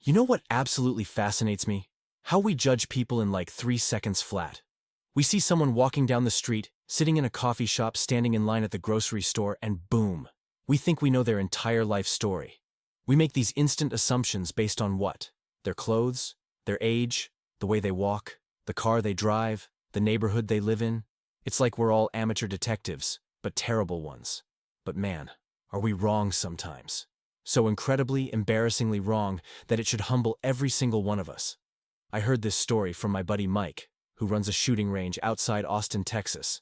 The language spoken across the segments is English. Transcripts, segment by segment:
You know what absolutely fascinates me? How we judge people in like 3 seconds flat. We see someone walking down the street, sitting in a coffee shop, standing in line at the grocery store, and boom, we think we know their entire life story. We make these instant assumptions based on what? Their clothes, their age, the way they walk, the car they drive, the neighborhood they live in. It's like we're all amateur detectives, but terrible ones. But man, are we wrong sometimes? So incredibly, embarrassingly wrong that it should humble every single one of us. I heard this story from my buddy Mike, who runs a shooting range outside Austin, Texas.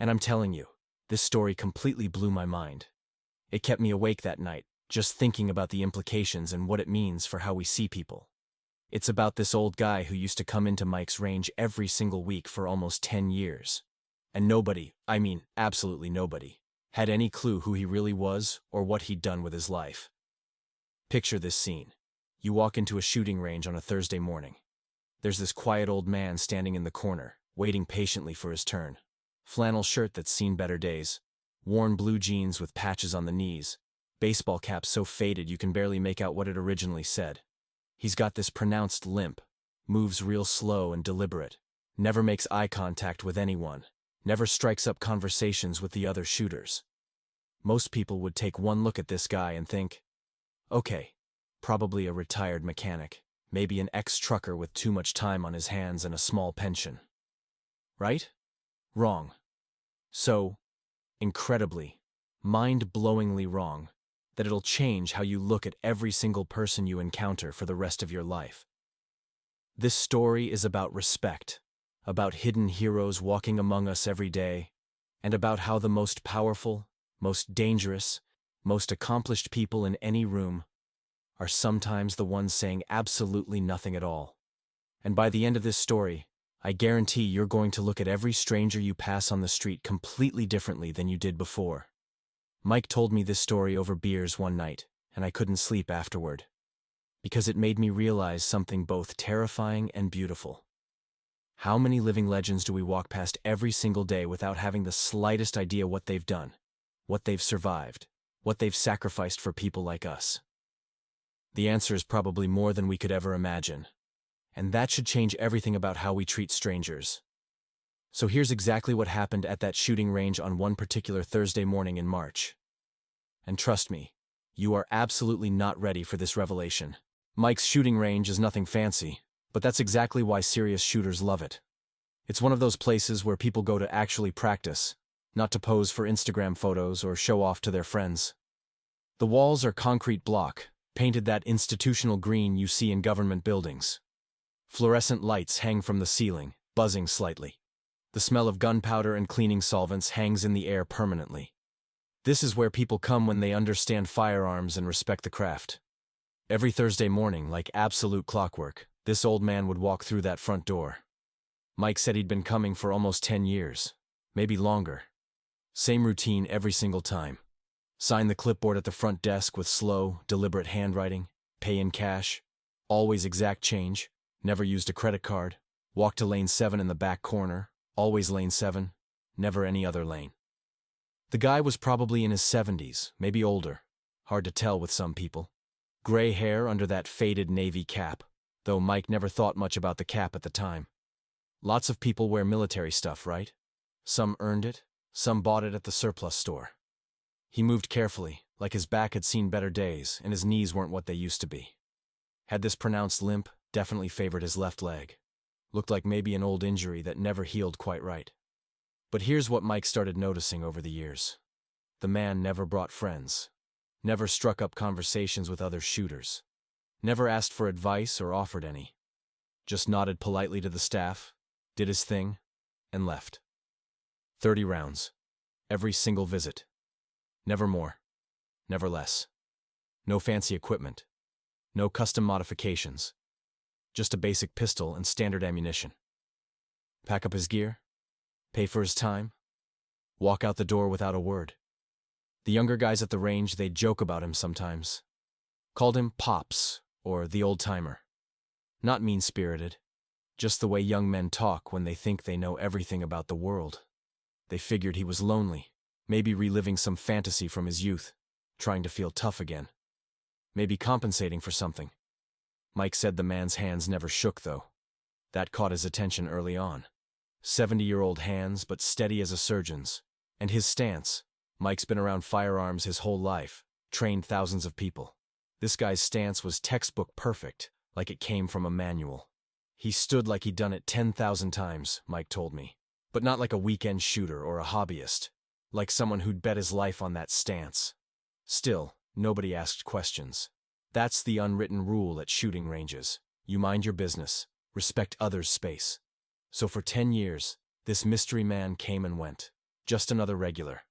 And I'm telling you, this story completely blew my mind. It kept me awake that night, just thinking about the implications and what it means for how we see people. It's about this old guy who used to come into Mike's range every single week for almost 10 years. And nobody, I mean absolutely nobody, had any clue who he really was or what he'd done with his life. Picture this scene. You walk into a shooting range on a Thursday morning. There's this quiet old man standing in the corner, waiting patiently for his turn. Flannel shirt that's seen better days, worn blue jeans with patches on the knees, baseball cap so faded you can barely make out what it originally said. He's got this pronounced limp, moves real slow and deliberate, never makes eye contact with anyone, never strikes up conversations with the other shooters. Most people would take one look at this guy and think, okay, probably a retired mechanic, maybe an ex-trucker with too much time on his hands and a small pension. Right? Wrong. So, incredibly, mind-blowingly wrong, that it'll change how you look at every single person you encounter for the rest of your life. This story is about respect, about hidden heroes walking among us every day, and about how the most powerful, most dangerous, most accomplished people in any room are sometimes the ones saying absolutely nothing at all. And by the end of this story, I guarantee you're going to look at every stranger you pass on the street completely differently than you did before. Mike told me this story over beers one night, and I couldn't sleep afterward, because it made me realize something both terrifying and beautiful. How many living legends do we walk past every single day without having the slightest idea what they've done, what they've survived, what they've sacrificed for people like us? The answer is probably more than we could ever imagine. And that should change everything about how we treat strangers. So here's exactly what happened at that shooting range on one particular Thursday morning in March. And trust me, you are absolutely not ready for this revelation. Mike's shooting range is nothing fancy, but that's exactly why serious shooters love it. It's one of those places where people go to actually practice, not to pose for Instagram photos or show off to their friends. The walls are concrete block, painted that institutional green you see in government buildings. Fluorescent lights hang from the ceiling, buzzing slightly. The smell of gunpowder and cleaning solvents hangs in the air permanently. This is where people come when they understand firearms and respect the craft. Every Thursday morning, like absolute clockwork, this old man would walk through that front door. Mike said he'd been coming for almost 10 years, maybe longer. Same routine every single time. Sign the clipboard at the front desk with slow, deliberate handwriting, pay in cash, always exact change, never used a credit card, walk to lane 7 in the back corner, always lane 7, never any other lane. The guy was probably in his 70s, maybe older, hard to tell with some people. Gray hair under that faded navy cap, though Mike never thought much about the cap at the time. Lots of people wear military stuff, right? Some earned it, some bought it at the surplus store. He moved carefully, like his back had seen better days and his knees weren't what they used to be. Had this pronounced limp, definitely favored his left leg. Looked like maybe an old injury that never healed quite right. But here's what Mike started noticing over the years. The man never brought friends, never struck up conversations with other shooters, never asked for advice or offered any. Just nodded politely to the staff, did his thing, and left. 30 rounds. Every single visit. Never more. Never less. No fancy equipment. No custom modifications. Just a basic pistol and standard ammunition. Pack up his gear. Pay for his time. Walk out the door without a word. The younger guys at the range, they'd joke about him sometimes. Called him Pops, or the old-timer. Not mean-spirited. Just the way young men talk when they think they know everything about the world. They figured he was lonely, maybe reliving some fantasy from his youth, trying to feel tough again. Maybe compensating for something. Mike said the man's hands never shook, though. That caught his attention early on. 70-year-old hands, but steady as a surgeon's. And his stance. Mike's been around firearms his whole life, trained thousands of people. This guy's stance was textbook perfect, like it came from a manual. He stood like he'd done it 10,000 times, Mike told me. But not like a weekend shooter or a hobbyist. Like someone who'd bet his life on that stance. Still, nobody asked questions. That's the unwritten rule at shooting ranges. You mind your business, respect others' space. So for 10 years, this mystery man came and went. Just another regular.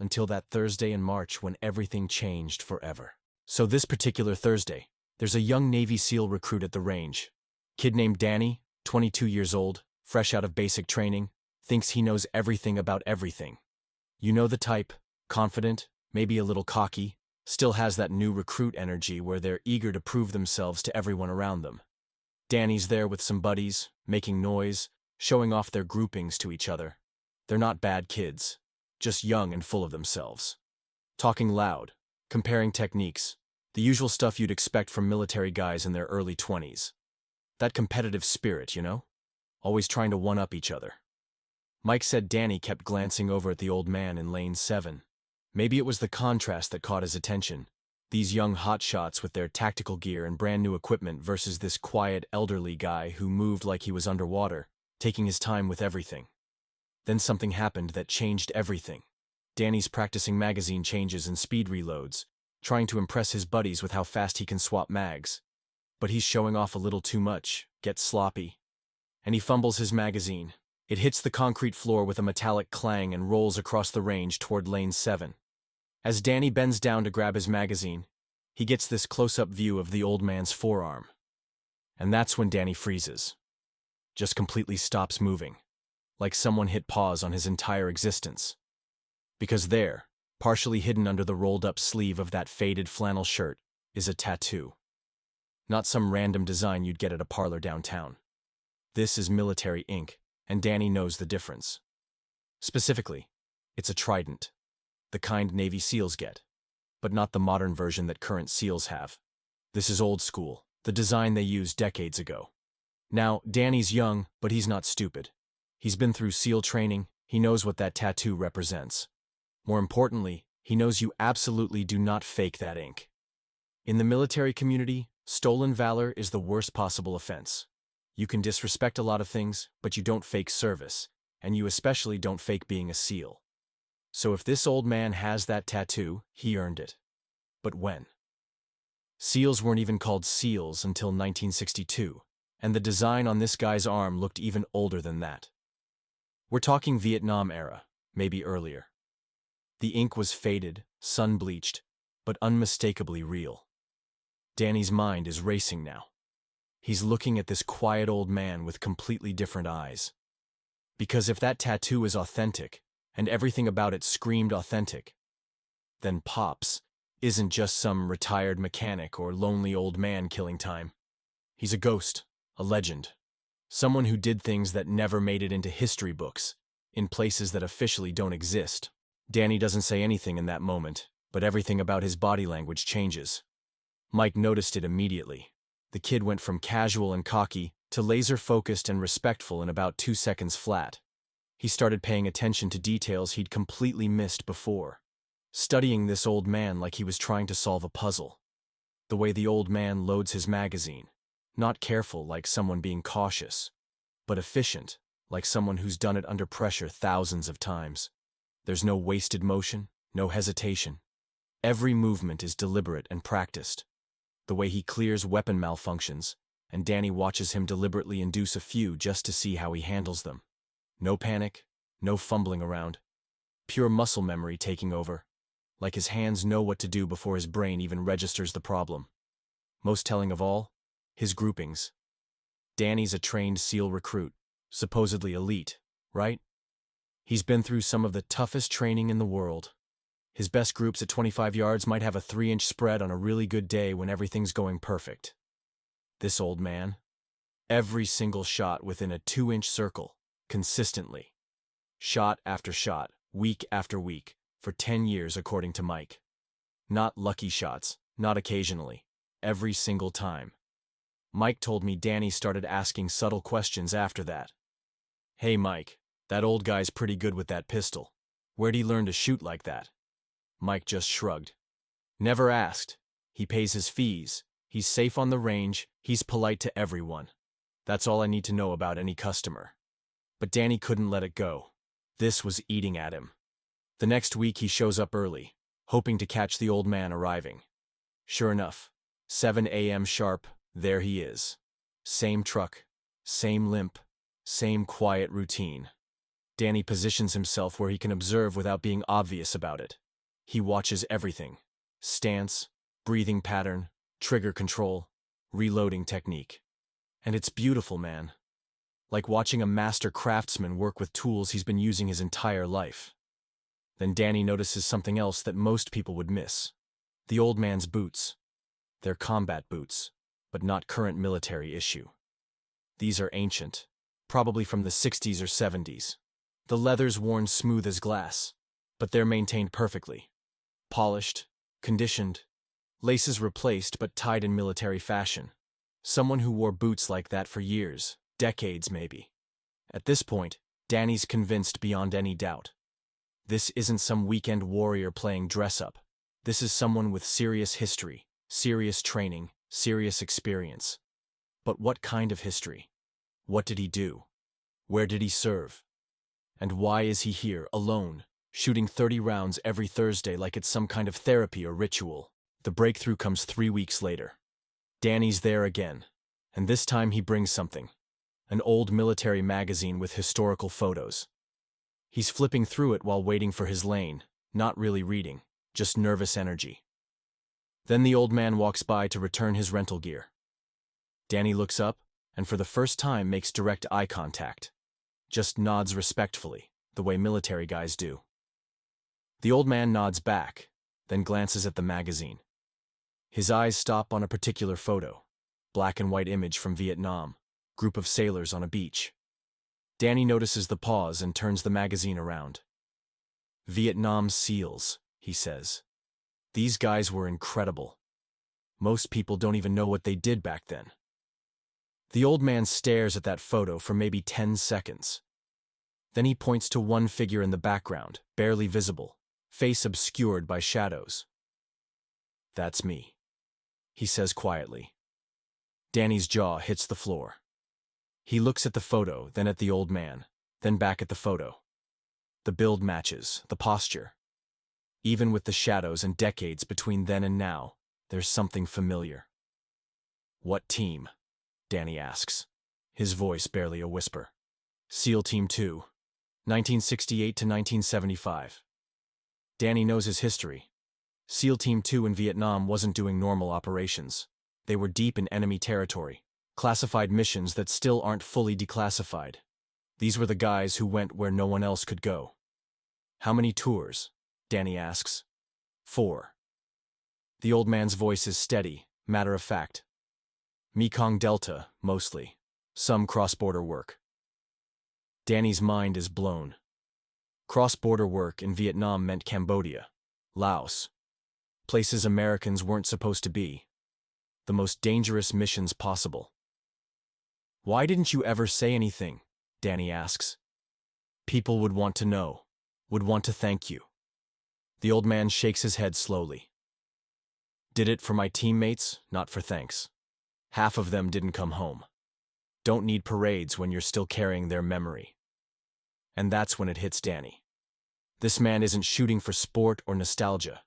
Until that Thursday in March when everything changed forever. So this particular Thursday, there's a young Navy SEAL recruit at the range. Kid named Danny, 22 years old, fresh out of basic training, thinks he knows everything about everything. You know the type, confident, maybe a little cocky, still has that new recruit energy where they're eager to prove themselves to everyone around them. Danny's there with some buddies, making noise, showing off their groupings to each other. They're not bad kids, just young and full of themselves. Talking loud, comparing techniques, the usual stuff you'd expect from military guys in their early 20s. That competitive spirit, you know? Always trying to one-up each other. Mike said Danny kept glancing over at the old man in lane 7. Maybe it was the contrast that caught his attention. These young hotshots with their tactical gear and brand new equipment versus this quiet, elderly guy who moved like he was underwater, taking his time with everything. Then something happened that changed everything. Danny's practicing magazine changes and speed reloads, trying to impress his buddies with how fast he can swap mags. But he's showing off a little too much, gets sloppy. And he fumbles his magazine. It hits the concrete floor with a metallic clang and rolls across the range toward lane 7. As Danny bends down to grab his magazine, he gets this close-up view of the old man's forearm. And that's when Danny freezes. Just completely stops moving. Like someone hit pause on his entire existence. Because there, partially hidden under the rolled-up sleeve of that faded flannel shirt, is a tattoo. Not some random design you'd get at a parlor downtown. This is military ink, and Danny knows the difference. Specifically, it's a trident. The kind Navy SEALs get. But not the modern version that current SEALs have. This is old school, the design they used decades ago. Now, Danny's young, but he's not stupid. He's been through SEAL training, he knows what that tattoo represents. More importantly, he knows you absolutely do not fake that ink. In the military community, stolen valor is the worst possible offense. You can disrespect a lot of things, but you don't fake service, and you especially don't fake being a SEAL. So if this old man has that tattoo, he earned it. But when? SEALs weren't even called SEALs until 1962, and the design on this guy's arm looked even older than that. We're talking Vietnam era, maybe earlier. The ink was faded, sun-bleached, but unmistakably real. Danny's mind is racing now. He's looking at this quiet old man with completely different eyes. Because if that tattoo is authentic, and everything about it screamed authentic, then Pops isn't just some retired mechanic or lonely old man killing time. He's a ghost, a legend. Someone who did things that never made it into history books, in places that officially don't exist. Danny doesn't say anything in that moment, but everything about his body language changes. Mike noticed it immediately. The kid went from casual and cocky to laser-focused and respectful in about 2 seconds flat. He started paying attention to details he'd completely missed before. Studying this old man like he was trying to solve a puzzle. The way the old man loads his magazine. Not careful like someone being cautious, but efficient like someone who's done it under pressure thousands of times. There's no wasted motion, no hesitation. Every movement is deliberate and practiced. The way he clears weapon malfunctions, and Danny watches him deliberately induce a few just to see how he handles them. No panic, no fumbling around. Pure muscle memory taking over. Like his hands know what to do before his brain even registers the problem. Most telling of all, his groupings. Danny's a trained SEAL recruit, supposedly elite, right? He's been through some of the toughest training in the world. His best groups at 25 yards might have a 3-inch spread on a really good day when everything's going perfect. This old man, every single shot within a 2-inch circle, consistently. Shot after shot, week after week, for 10 years according to Mike. Not lucky shots, not occasionally, every single time. Mike told me Danny started asking subtle questions after that. Hey Mike, that old guy's pretty good with that pistol. Where'd he learn to shoot like that? Mike just shrugged. Never asked. He pays his fees. He's safe on the range. He's polite to everyone. That's all I need to know about any customer. But Danny couldn't let it go. This was eating at him. The next week he shows up early, hoping to catch the old man arriving. Sure enough, 7 a.m. sharp, there he is. Same truck, same limp, same quiet routine. Danny positions himself where he can observe without being obvious about it. He watches everything: stance, breathing pattern, trigger control, reloading technique. And it's beautiful, man. Like watching a master craftsman work with tools he's been using his entire life. Then Danny notices something else that most people would miss. The old man's boots. They're combat boots, but not current military issue. These are ancient, probably from the 60s or 70s. The leather's worn smooth as glass, but they're maintained perfectly. Polished, conditioned, laces replaced but tied in military fashion. Someone who wore boots like that for years, decades maybe. At this point, Danny's convinced beyond any doubt. This isn't some weekend warrior playing dress-up. This is someone with serious history, serious training, serious experience. But what kind of history? What did he do? Where did he serve? And why is he here, alone, shooting 30 rounds every Thursday like it's some kind of therapy or ritual? The breakthrough comes 3 weeks later. Danny's there again, and this time he brings something. An old military magazine with historical photos. He's flipping through it while waiting for his lane, not really reading, just nervous energy. Then the old man walks by to return his rental gear. Danny looks up, and for the first time makes direct eye contact. Just nods respectfully, the way military guys do. The old man nods back, then glances at the magazine. His eyes stop on a particular photo, black and white image from Vietnam, group of sailors on a beach. Danny notices the pause and turns the magazine around. Vietnam SEALs, he says. These guys were incredible. Most people don't even know what they did back then. The old man stares at that photo for maybe 10 seconds. Then he points to one figure in the background, barely visible, face obscured by shadows. That's me, he says quietly. Danny's jaw hits the floor. He looks at the photo, then at the old man, then back at the photo. The build matches, the posture. Even with the shadows and decades between then and now, there's something familiar. What team? Danny asks, his voice barely a whisper. SEAL Team 2, 1968 to 1975. Danny knows his history. SEAL Team 2 in Vietnam wasn't doing normal operations. They were deep in enemy territory, classified missions that still aren't fully declassified. These were the guys who went where no one else could go. How many tours? Danny asks. 4. The old man's voice is steady, matter of fact. Mekong Delta, mostly. Some cross-border work. Danny's mind is blown. Cross-border work in Vietnam meant Cambodia, Laos. Places Americans weren't supposed to be. The most dangerous missions possible. Why didn't you ever say anything? Danny asks. People would want to know, would want to thank you. The old man shakes his head slowly. Did it for my teammates, not for thanks. Half of them didn't come home. Don't need parades when you're still carrying their memory. And that's when it hits Danny. This man isn't shooting for sport or nostalgia.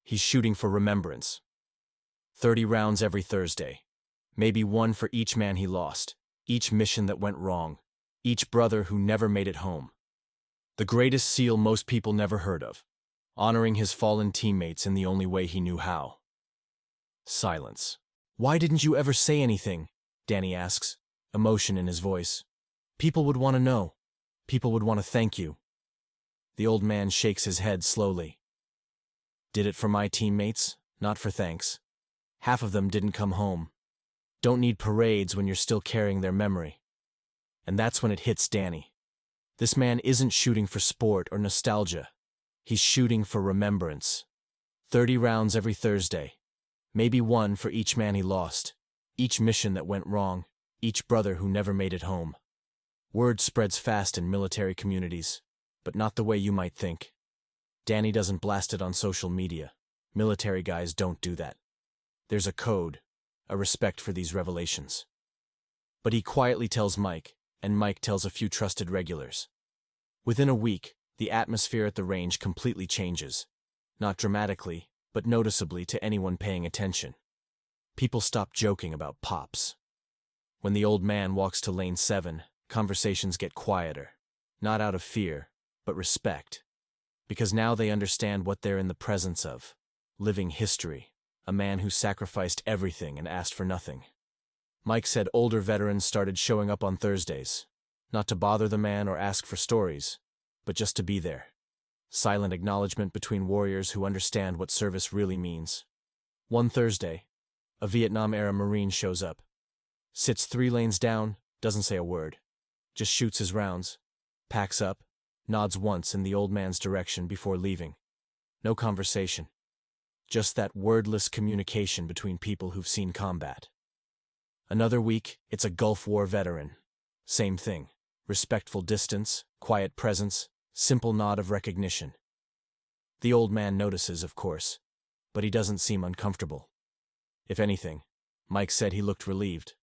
He's shooting for remembrance. 30 rounds every Thursday. Maybe one for each man he lost, each mission that went wrong, each brother who never made it home. The greatest SEAL most people never heard of, honoring his fallen teammates in the only way he knew how. Silence. Why didn't you ever say anything? Danny asks, emotion in his voice. People would want to know. People would want to thank you. The old man shakes his head slowly. Did it for my teammates, not for thanks. Half of them didn't come home. Don't need parades when you're still carrying their memory. And that's when it hits Danny. This man isn't shooting for sport or nostalgia. He's shooting for remembrance. 30 rounds every Thursday. Maybe one for each man he lost, Each mission that went wrong, each brother who never made it home. Word spreads fast in military communities, but not the way you might think. Danny doesn't blast it on social media. Military guys don't do that. There's a code, a respect for these revelations. But he quietly tells Mike, and Mike tells a few trusted regulars. Within a week, the atmosphere at the range completely changes. Not dramatically, but noticeably to anyone paying attention. People stop joking about pops. When the old man walks to lane 7, conversations get quieter. Not out of fear, but respect. Because now they understand what they're in the presence of. Living history. A man who sacrificed everything and asked for nothing. Mike said older veterans started showing up on Thursdays. Not to bother the man or ask for stories, but just to be there. Silent acknowledgement between warriors who understand what service really means. One Thursday, a Vietnam-era Marine shows up. Sits 3 lanes down, doesn't say a word. Just shoots his rounds. Packs up, nods once in the old man's direction before leaving. No conversation. Just that wordless communication between people who've seen combat. Another week, it's a Gulf War veteran. Same thing. Respectful distance, quiet presence, simple nod of recognition. The old man notices, of course, but he doesn't seem uncomfortable. If anything, Mike said he looked relieved.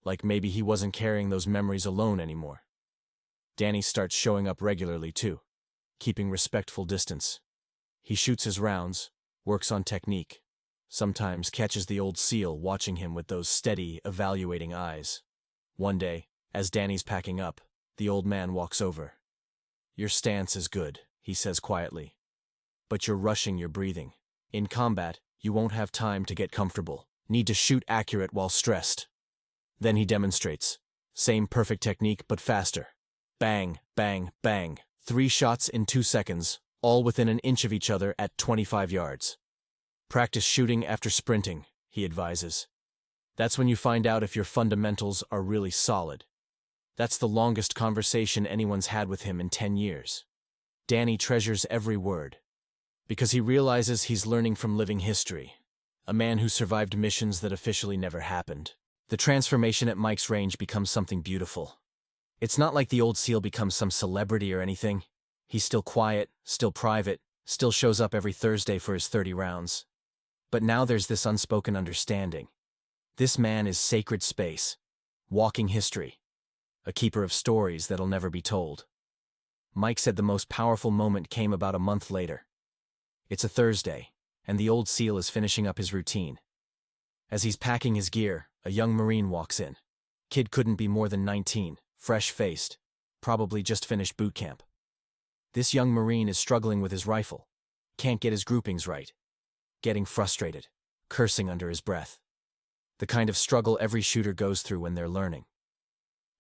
Like maybe he wasn't carrying those memories alone anymore. Danny starts showing up regularly too, keeping respectful distance. He shoots his rounds, works on technique, sometimes catches the old SEAL watching him with those steady, evaluating eyes. One day, as Danny's packing up, the old man walks over. "Your stance is good," he says quietly. "But you're rushing your breathing. In combat, you won't have time to get comfortable. Need to shoot accurate while stressed." Then he demonstrates. Same perfect technique, but faster. Bang, bang, bang. 3 shots in 2 seconds, all within an inch of each other at 25 yards. "Practice shooting after sprinting," he advises. "That's when you find out if your fundamentals are really solid." That's the longest conversation anyone's had with him in 10 years. Danny treasures every word. Because he realizes he's learning from living history. A man who survived missions that officially never happened. The transformation at Mike's range becomes something beautiful. It's not like the old SEAL becomes some celebrity or anything. He's still quiet, still private, still shows up every Thursday for his 30 rounds. But now there's this unspoken understanding. This man is sacred space. Walking history. A keeper of stories that'll never be told. Mike said the most powerful moment came about a month later. It's a Thursday, and the old SEAL is finishing up his routine. As he's packing his gear, a young Marine walks in. Kid couldn't be more than 19, fresh-faced, probably just finished boot camp. This young Marine is struggling with his rifle. Can't get his groupings right. Getting frustrated, cursing under his breath. The kind of struggle every shooter goes through when they're learning.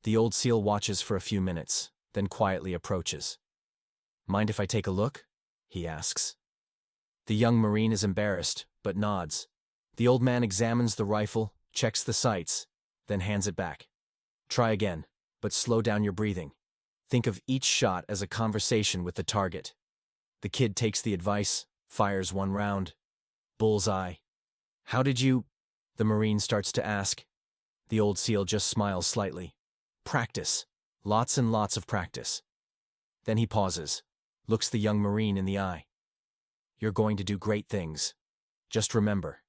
The old SEAL watches for a few minutes, then quietly approaches. "Mind if I take a look?" he asks. The young Marine is embarrassed, but nods. The old man examines the rifle, checks the sights, then hands it back. "Try again, but slow down your breathing. Think of each shot as a conversation with the target." The kid takes the advice, fires 1 round. Bullseye. "How did you—" the Marine starts to ask. The old SEAL just smiles slightly. "Practice. Lots and lots of practice." Then he pauses, looks the young Marine in the eye. "You're going to do great things. Just remember,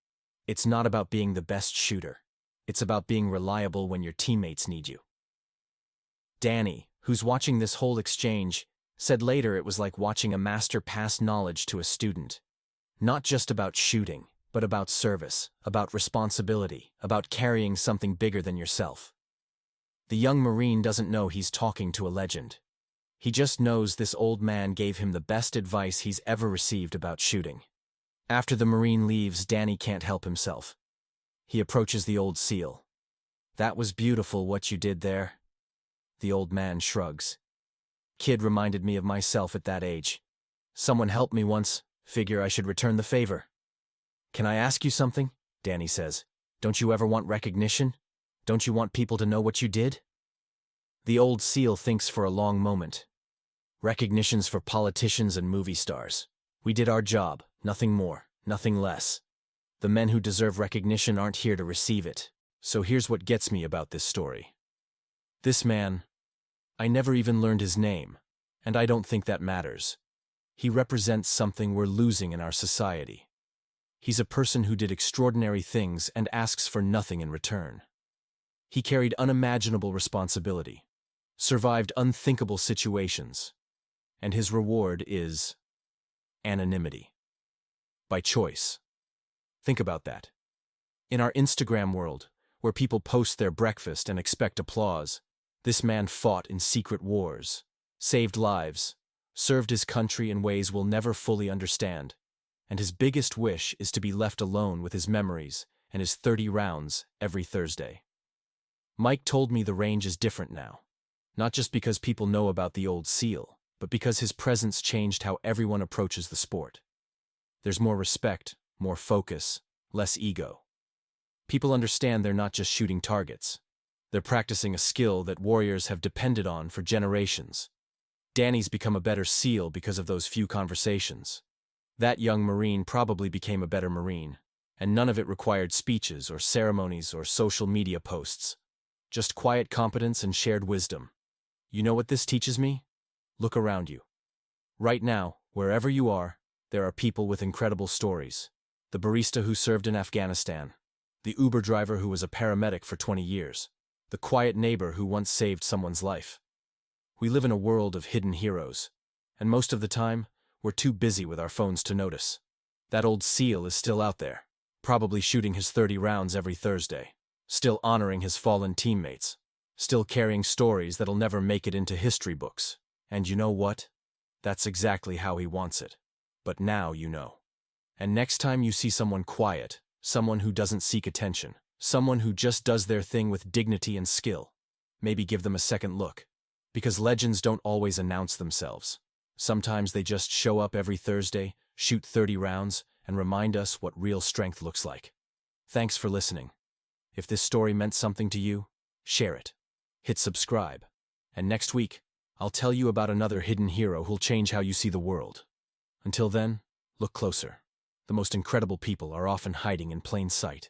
it's not about being the best shooter. It's about being reliable when your teammates need you." Danny, who's watching this whole exchange, said later it was like watching a master pass knowledge to a student. Not just about shooting, but about service, about responsibility, about carrying something bigger than yourself. The young Marine doesn't know he's talking to a legend. He just knows this old man gave him the best advice he's ever received about shooting. After the Marine leaves, Danny can't help himself. He approaches the old SEAL. "That was beautiful what you did there." The old man shrugs. "Kid reminded me of myself at that age. Someone helped me once, figure I should return the favor." "Can I ask you something?" Danny says. "Don't you ever want recognition? Don't you want people to know what you did?" The old SEAL thinks for a long moment. "Recognition's for politicians and movie stars. We did our job, nothing more, nothing less. The men who deserve recognition aren't here to receive it. So here's what gets me about this story. This man, I never even learned his name, and I don't think that matters. He represents something we're losing in our society. He's a person who did extraordinary things and asks for nothing in return. He carried unimaginable responsibility, survived unthinkable situations, and his reward is anonymity. By choice. Think about that. In our Instagram world, where people post their breakfast and expect applause, this man fought in secret wars, saved lives, served his country in ways we'll never fully understand, and his biggest wish is to be left alone with his memories and his 30 rounds every Thursday. Mike told me the range is different now, not just because people know about the old SEAL, but because his presence changed how everyone approaches the sport. There's more respect, more focus, less ego. People understand they're not just shooting targets. They're practicing a skill that warriors have depended on for generations. Danny's become a better SEAL because of those few conversations. That young Marine probably became a better Marine, and none of it required speeches or ceremonies or social media posts. Just quiet competence and shared wisdom. You know what this teaches me? Look around you. Right now, wherever you are, there are people with incredible stories. The barista who served in Afghanistan, the Uber driver who was a paramedic for 20 years, the quiet neighbor who once saved someone's life. We live in a world of hidden heroes, and most of the time, we're too busy with our phones to notice. That old SEAL is still out there, probably shooting his 30 rounds every Thursday, still honoring his fallen teammates, still carrying stories that'll never make it into history books. And you know what? That's exactly how he wants it. But now you know. And next time you see someone quiet, someone who doesn't seek attention, someone who just does their thing with dignity and skill, maybe give them a second look. Because legends don't always announce themselves. Sometimes they just show up every Thursday, shoot 30 rounds, and remind us what real strength looks like. Thanks for listening. If this story meant something to you, share it. Hit subscribe. And next week, I'll tell you about another hidden hero who'll change how you see the world. Until then, look closer. The most incredible people are often hiding in plain sight.